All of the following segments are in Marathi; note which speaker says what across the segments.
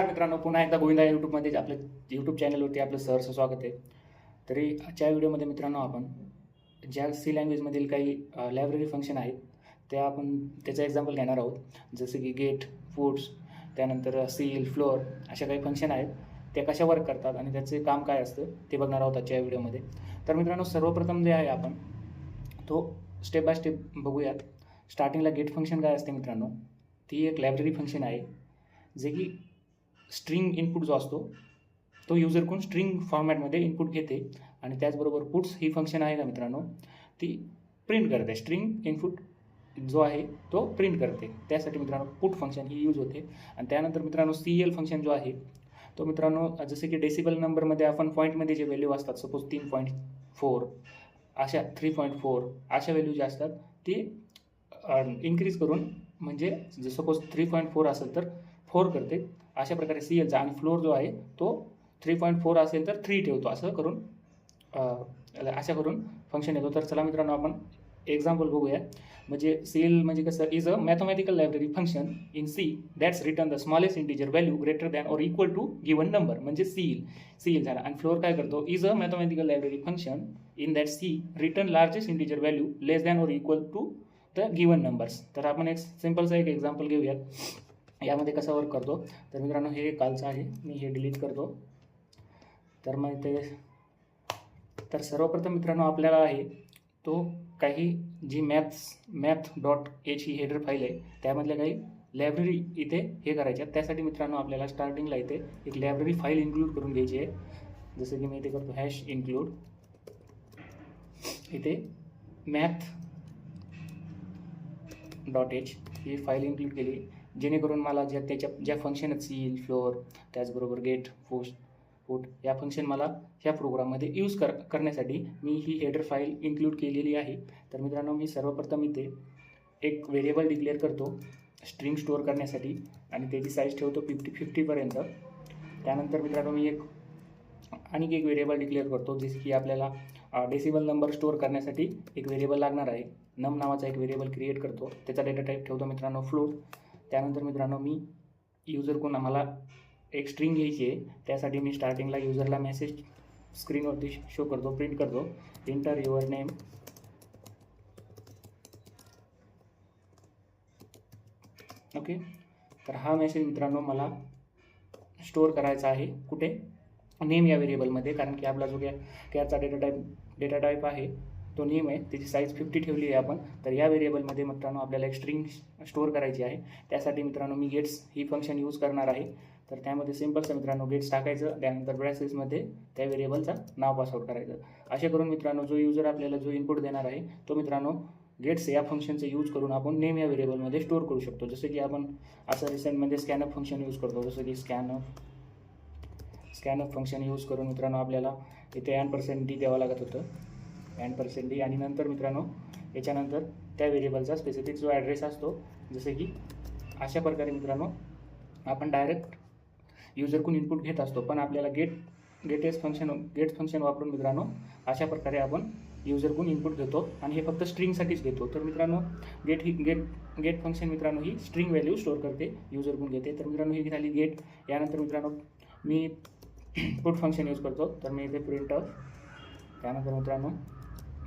Speaker 1: मित्रांनो, पुन्हा एकदा गोविंदा यूट्यूबमध्ये आपलं यूट्यूब चॅनलवरती आपलं सहर्ष स्वागत आहे. तरी आजच्या व्हिडिओमध्ये मित्रांनो आपण ज्या सी लँग्वेजमधील काही लायब्ररी फंक्शन आहेत त्या आपण त्याचं एक्झाम्पल घेणार आहोत. जसं की गेट, फूड्स, त्यानंतर सील, फ्लोअर अशा काही फंक्शन आहेत. त्या कशा वर्क करतात आणि त्याचे काम काय असतं ते बघणार आहोत आजच्या व्हिडिओमध्ये. तर मित्रांनो, सर्वप्रथम जे आहे आपण तो स्टेप बाय स्टेप बघूयात. स्टार्टिंगला गेट फंक्शन काय असते मित्रांनो, ती एक लायब्ररी फंक्शन आहे जे की स्ट्रिंग इनपुट जो असतो तो युजरकडून स्ट्रिंग फॉर्मॅटमध्ये इनपुट घेते आणि त्याचबरोबर पुट्स ही फंक्शन आहे का मित्रांनो, ती प्रिंट करते. स्ट्रिंग इनपुट जो आहे तो प्रिंट करते. त्यासाठी मित्रांनो पुट फंक्शन ही यूज होते. आणि त्यानंतर मित्रांनो CL फंक्शन जो आहे तो मित्रांनो जसे की डेसिबल नंबरमध्ये आपण पॉईंटमध्ये जे व्हॅल्यू असतात, सपोज 3.4 अशा 3.4 अशा व्हॅल्यू ज्या असतात ती इन्क्रीज करून, म्हणजे जर सपोज 3.4 असेल तर 4 करते. अशा प्रकारे CLचा आणि फ्लोअर जो आहे तो 3.4 असेल तर 3 ठेवतो. असं करून अशा करून फंक्शन येतो. तर चला मित्रांनो आपण एक्झाम्पल बघूया. म्हणजे CL म्हणजे कसं, is a mathematical library function in C that's return the smallest integer value greater than or equal to given number, म्हणजे CL झाला. आणि फ्लोअर काय करतो, is a mathematical library function in that C return largest integer value less than or equal to the given numbers. तर आपण एक सिम्पलचा एक एक्झाम्पल घेऊयात. यामध्ये कसा वर्क करतो तर मित्रांनो, हे कालचं आहे, मी हे डिलीट करतो. तर मग ते तर सर्वप्रथम मित्रांनो आपल्याला आहे तो काही जी math.h ही हेडर फाईल आहे त्यामधल्या काही लायब्ररी इथे हे करायच्या. त्यासाठी मित्रांनो आपल्याला स्टार्टिंगला इथे एक लायब्ररी फाईल इन्क्लूड करून घ्यायची आहे. जसं की मी इथे करतो #include, इथे math.h ही फाईल इन्क्लूड केली, जेणेकरून मला ज्या फंक्शन आहेत सील, फ्लोअर, त्याचबरोबर गेट, फूट या फंक्शन मला ह्या प्रोग्राममध्ये यूज करण्यासाठी मी ही हेडर फाईल इन्क्लूड केलेली आहे. तर मित्रांनो, मी सर्वप्रथम इथे एक व्हेरिएबल डिक्लेअर करतो स्ट्रिंग स्टोअर करण्यासाठी आणि त्याची साईज ठेवतो 50पर्यंत. त्यानंतर मित्रांनो मी आणखी एक व्हेरिएबल डिक्लेअर करतो, जसे की आपल्याला डेसिबल नंबर स्टोअर करण्यासाठी एक व्हेरिएबल लागणार आहे. नम नावाचा एक व्हेरिएबल क्रिएट करतो, त्याचा डेटा टाईप ठेवतो मित्रांनो फ्लोट. त्यानंतर मित्रांनो मी युजरकडून आम्हाला एक स्ट्रिंग घ्यायची आहे. त्यासाठी मी स्टार्टिंगला युजरला मेसेज स्क्रीनवरती शो करतो, प्रिंट करतो, एंटर युअर नेम. ओके, तर हा मेसेज मित्रांनो मला स्टोअर करायचा आहे कुठे, नेम या व्हेरिएबलमध्ये. कारण की आपला जो कॅरचा डेटा टाईप आहे तो नेम आहे, त्याची साईज 50 ठेवली आहे आपण. तर या व्हेरिएबलमध्ये मित्रांनो आपल्याला एक स्ट्रिंग स्टोअर करायची आहे. त्यासाठी मित्रांनो मी गेट्स ही फंक्शन यूज करणार आहे. तर त्यामध्ये सिम्पलचं मित्रांनो गेट्स टाकायचं, त्यानंतर ब्रॅसेसमध्ये त्या व्हेरिएबलचा नाव पासआउट करायचं. असे करून मित्रांनो जो युजर आपल्याला जो इनपुट देणार आहे तो मित्रांनो गेट्स या फंक्शनचा यूज करून आपण नेम या व्हेरिएबलमध्ये स्टोअर करू शकतो. जसं की आपण असं रिसेंटमध्ये स्कॅनअप फंक्शन यूज करतो. जसं की स्कॅनअप फंक्शन यूज करून मित्रांनो आपल्याला इथे %d द्यावं लागत होतं, %d. आणि नंतर मित्रांनो याच्यानंतर त्या व्हेरिएबलचा स्पेसिफिक जो ॲड्रेस असतो, जसे की अशा प्रकारे मित्रांनो आपण डायरेक्ट युजरकडून इनपुट घेत असतो. पण आपल्याला गेट फंक्शन वापरून मित्रांनो अशा प्रकारे आपण युजरकडून इनपुट घेतो आणि हे फक्त स्ट्रिंगसाठीच घेतो. तर मित्रांनो गेट फंक्शन मित्रांनो ही स्ट्रिंग व्हॅल्यू स्टोअर करते, युजरकडून घेते. तर मित्रांनो ही झाली गेट. यानंतर मित्रांनो मी पुट फंक्शन यूज करतो. तर मी इथे प्रिंट ऑफ, त्यानंतर मित्रांनो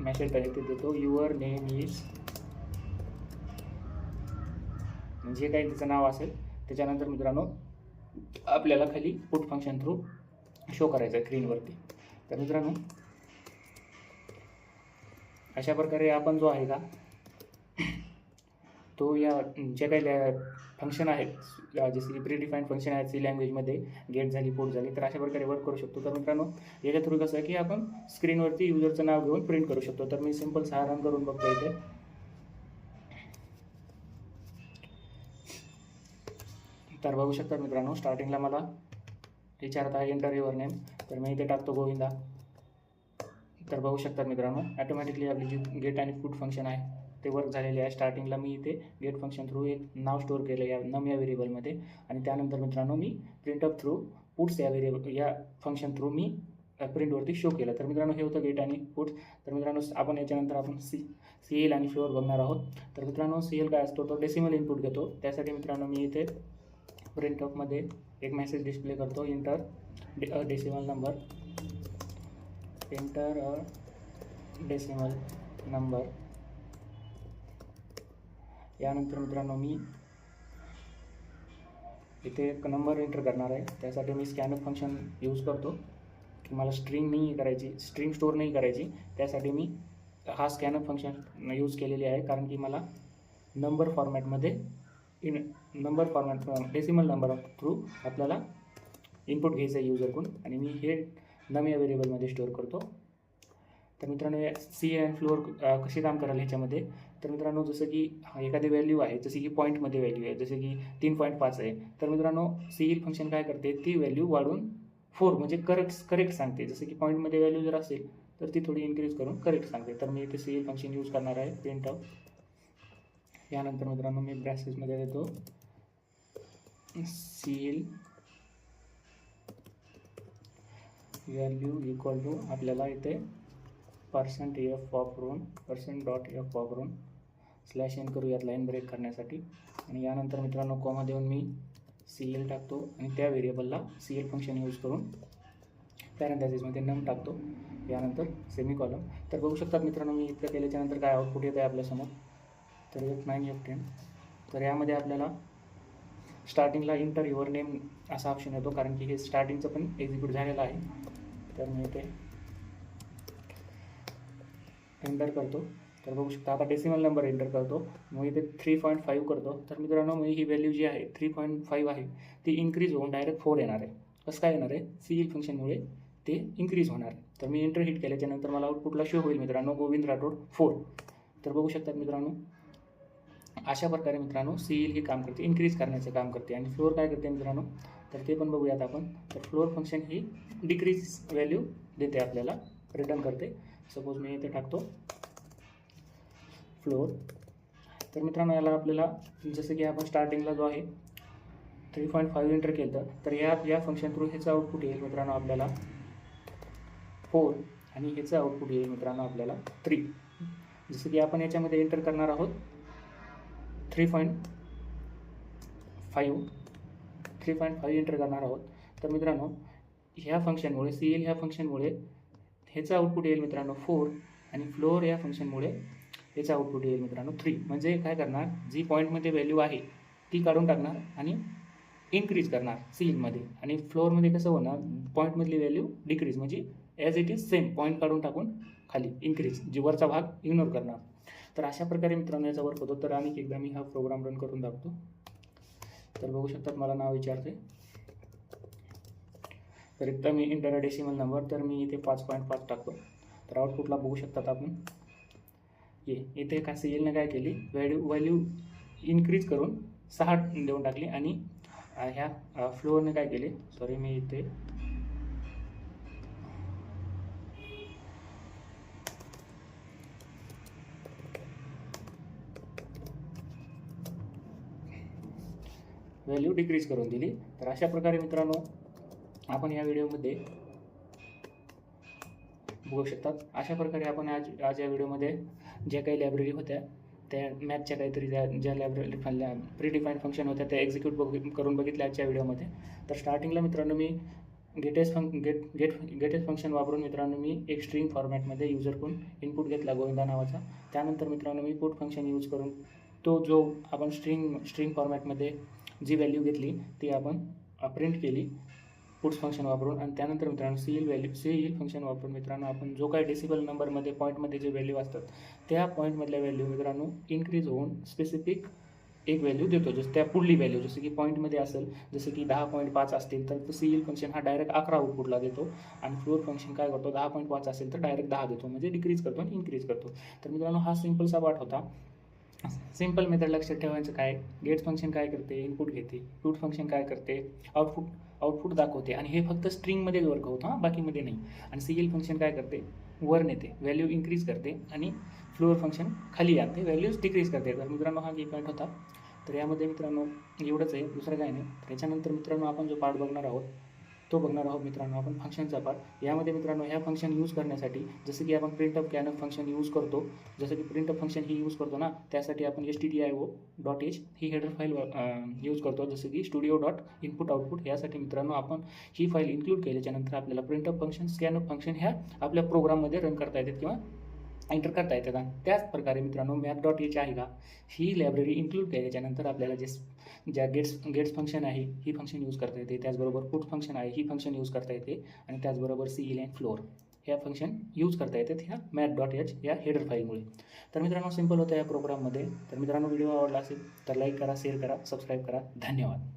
Speaker 1: मेसेज इथे देतो युअर नेम इज, म्हणजे काही त्याचं नाव असेल. त्याच्यानंतर मित्रांनो आपल्याला खाली पुट फंक्शन थ्रू शो करायचं आहे स्क्रीनवरती. तर मित्रांनो अशा प्रकारे आपण जो आहे का तो या जे काही फंक्शन आहेत, जसे की प्रीडिफाईंड फंक्शन आहेत सी लँग्वेजमध्ये, गेट झाली, पुट झाली, तर अशा प्रकारे वर्क करू शकतो. तर मित्रांनो याच्या थ्रू कसं आहे की आपण स्क्रीनवरती युजरचं नाव घेऊन प्रिंट करू शकतो. तर मी सिम्पल रन करून बघतो इथे. तर बघू शकता मित्रांनो स्टार्टिंगला मला विचारत आहे एंटर युअर नेम, तर मी इथे टाकतो गोविंदा. तर बघू शकता मित्रांनो ॲटोमॅटिकली आपली जी गेट आणि पुट फंक्शन आहे ते वर्क झालेले आहे. स्टार्टिंगला मी इथे गेट फंक्शन थ्रू एक नाव स्टोअर केलं या नम या व्हेरिएबलमध्ये, आणि त्यानंतर मित्रांनो मी प्रिंट अप थ्रू पुट्स या फंक्शन थ्रू मी प्रिंटवरती शो केलं. तर मित्रांनो हे होतं गेट आणि पुट्स. तर मित्रांनो आपण याच्यानंतर आपण CL आणि फ्लोअर बघणार आहोत. तर मित्रांनो CL काय असतो, तो डेसिमल इनपुट घेतो. त्यासाठी मित्रांनो मी इथे प्रिंटअपमध्ये एक मेसेज डिस्प्ले करतो, inter decimal number, inter decimal number. यानंतर मित्रांनो मी इथे एक नंबर एंटर करणार आहे. त्यासाठी मी स्कॅनअप फंक्शन यूज करतो की मला स्ट्रिंग नाही करायची, स्ट्रिंग स्टोअर नाही करायची. त्यासाठी मी हा स्कॅनअप फंक्शन यूज केलेली आहे, कारण की मला नंबर फॉर्मॅटमध्ये डेसिमल नंबर थ्रू आपल्याला इनपुट घ्यायचं आहे युजरकडून, आणि मी हे नम या व्हेरिएबलमध्ये स्टोअर करतो. तर मित्रांनो सी अँड फ्लोअर कशी काम कराल ह्याच्यामध्ये, तर मित्रांनो जसं की एखादी व्हॅल्यू आहे, जसे की पॉईंटमध्ये व्हॅल्यू आहे, जसे की 3.5 आहे, तर मित्रांनो सीईल फंक्शन काय करते, ती व्हॅल्यू वाढून 4 म्हणजे करेक्ट सांगते. जसं की पॉईंटमध्ये व्हॅल्यू जर असेल तर ती थोडी इन्क्रीज करून करेक्ट सांगते. तर मी इथे सीईल फंक्शन यूज करणार आहे, प्रिंटअप. यानंतर मित्रांनो मी ब्रॅसेसमध्ये देतो सीईल व्हॅल्यू इक्वल टू, आपल्याला इथे %f वापरून %.f वापरून /n करूयात लाईन ब्रेक करण्यासाठी. आणि यानंतर मित्रांनो कॉमा देऊन मी सीएल टाकतो आणि त्या व्हेरिएबलला सीएल फंक्शन यूज करून पॅरेंथेसिसमध्ये नम टाकतो. यानंतर सेमिकॉलम. तर बघू शकतात मित्रांनो मी इतकं केल्याच्यानंतर काय आउटपुट येत आहे आपल्यासमोर, तर F9 F10. तर यामध्ये आपल्याला स्टार्टिंगला इंटर युअर नेम असा ऑप्शन येतो, कारण की हे स्टार्टिंगचं पण एक्झिक्यूट झालेलं आहे. तर मी इथे एंटर करतो. तर बघू शकता आता डेसिमल नंबर एंटर करतो, मग इथे 3.5 करतो. तर मित्रांनो मग ही व्हॅल्यू जी आहे 3.5 आहे ती इन्क्रीज होऊन डायरेक्ट 4 येणार आहे. कसं काय येणार आहे, सीईल फंक्शनमुळे ते इन्क्रीज होणार आहे. तर मी एंटर हिट केल्याच्यानंतर मला आउटपुटला शो होईल मित्रांनो गोविंद राठोड 4. तर बघू शकतात मित्रांनो अशा प्रकारे मित्रांनो सीईल हे काम करते, इन्क्रीज करण्याचं काम करते. आणि फ्लोअर काय करते मित्रांनो, तर ते पण बघूयात आपण. तर फ्लोअर फंक्शन ही डिक्रीज व्हॅल्यू देते, आपल्याला रिटर्न करते. सपोज मी इथे टाकतो फ्लोअर. तर मित्रांनो याला आपल्याला जसं की आपण स्टार्टिंगला जो आहे 3.5 एंटर केलं, तर या फंक्शन थ्रू ह्याचं आउटपुट येईल मित्रांनो आपल्याला 4 आणि ह्याचं आउटपुट येईल मित्रांनो आपल्याला 3. जसं की आपण याच्यामध्ये एंटर करणार आहोत 3.5 एंटर करणार आहोत. तर मित्रांनो ह्या फंक्शनमुळे सीएल ह्या फंक्शनमुळे ह्याचं आउटपुट येईल मित्रांनो 4 आणि फ्लोअर या फंक्शनमुळे ह्याचं आउटपुट येईल मित्रांनो 3. म्हणजे काय करणार, जी पॉईंटमध्ये व्हॅल्यू आहे ती काढून टाकणार आणि इन्क्रीज करणार सीईलमध्ये, आणि फ्लोअरमध्ये कसं होणार, पॉईंटमधली व्हॅल्यू डिक्रीज म्हणजे as it is same, point काढून टाकून खाली इन्क्रीज, जी वरचा भाग इग्नोर करणार. तर अशा प्रकारे मित्रांनो याचा वर्क होतो. तर आणि एकदा मी हा प्रोग्राम रन करून दाखवतो. तर बघू शकतात मला नाव विचारते, तर एकदा मी इंटर डेसिमल नंबर, तर मी इथे 5.5 टाकतो. तर आउटपुटला बघू शकतात आपण इथे काय सीएलने काय केली, व्हॅल्यू इन्क्रीज करून 6 देऊन टाकली. आणि ह्या फ्लोअरने काय केले, सॉरी मी इथे व्हॅल्यू डिक्रीज करून दिली. तर अशा प्रकारे मित्रांनो आपण या व्हिडिओमध्ये बघू शकतात. अशा प्रकारे आपण आज या व्हिडिओमध्ये ज्या काही लायब्ररी होत्या त्या मॅथच्या काहीतरी ज्या लायब्ररी प्रीडिफाईंड फंक्शन होत्या त्या एक्झिक्यूट करून बघितल्या आजच्या व्हिडिओमध्ये. तर स्टार्टिंगला मित्रांनो मी गेटेस्ट फंक्शन वापरून मित्रांनो मी एक स्ट्रिंग फॉर्मॅटमध्ये युजरकडून इनपुट घेतला गोविंदा नावाचा. त्यानंतर मित्रांनो मी पुट फंक्शन यूज करून तो जो आपण स्ट्रिंग फॉर्मॅटमध्ये जी व्हॅल्यू घेतली ती आपण प्रिंट केली पुट्स फंक्शन वापरून. आणि त्यानंतर मित्रांनो सीईल फंक्शन वापरून मित्रांनो आपण जो काही डेसिबल नंबरमध्ये पॉईंटमध्ये जे व्हॅल्यू असतात त्या पॉईंटमधल्या व्हॅल्यू मित्रांनो इन्क्रीज होऊन स्पेसिफिक एक व्हॅल्यू देतो. जसं त्या पुढली व्हॅल्यू जसं की पॉईंटमध्ये असेल, जसं की 10.5 असतील तर सीईल फंक्शन हा डायरेक्ट 11 आउटपुटला देतो. आणि फ्लोअर फंक्शन काय करतो, 10.5 असेल तर डायरेक्ट 10 देतो, म्हणजे डिक्रीज करतो आणि इन्क्रीज करतो. तर मित्रांनो हा सिम्पलसा पार्ट होता. सिंपल मेथड लक्षात ठेवायचं काय, गेट फंक्शन काय करते, इनपुट घेते, पुट फंक्शन काय करते, आउटपुट दाखवते, आणि हे फक्त स्ट्रिंगमध्ये वर्क होतं हां, बाकीमध्ये नाही. आणि सीएल फंक्शन काय करते, वर नेते, व्हॅल्यू इन्क्रीज करते, आणि फ्लोअर फंक्शन खाली आणते, व्हॅल्यूज डिक्रीज करते. तर मित्रांनो हा की पॉईंट होता. तर यामध्ये मित्रांनो एवढंच आहे, दुसरं काय नाही. त्याच्यानंतर मित्रांनो आपण जो पार्ट बघणार आहोत तो बघणार आहोत मित्रांनो आपण फंक्शनचा पार्ट. यामध्ये मित्रांनो ह्या फंक्शन यूज करण्यासाठी जसं की आपण प्रिंटअप कॅनअप फंक्शन यूज करतो, जसं की प्रिंटअप फंक्शन ही यूज करतो ना, त्यासाठी आपण stdio.h ही हेडर फाईल यूज करतो, जसं की studio.input-output. यासाठी मित्रांनो आपण ही फाईल इन्क्लूड केल्याच्यानंतर आपल्याला प्रिंटअप फंक्शन स्कॅनअप फंक्शन ह्या आपल्या प्रोग्राममध्ये रन करता येतात किंवा एंटर करता येतात. त्याच प्रकारे मित्रांनो math.h आहे का, ही लायब्ररी इन्क्लूड केल्याच्यानंतर आपल्याला ज्या गेट्स फंक्शन आहे ही फंक्शन यूज करता येते, त्याचबरोबर पुट फंक्शन आहे ही फंक्शन यूज करता येते, आणि त्याचबरोबर सील अँड फ्लोर ह्या फंक्शन यूज करता येतात ह्या math.h या हेडर फाईलमुळे. तर मित्रांनो सिंपल होतं या प्रोग्राममध्ये. तर मित्रांनो व्हिडिओ आवडला असेल तर लाईक करा, शेअर करा, सबस्क्राईब करा. धन्यवाद.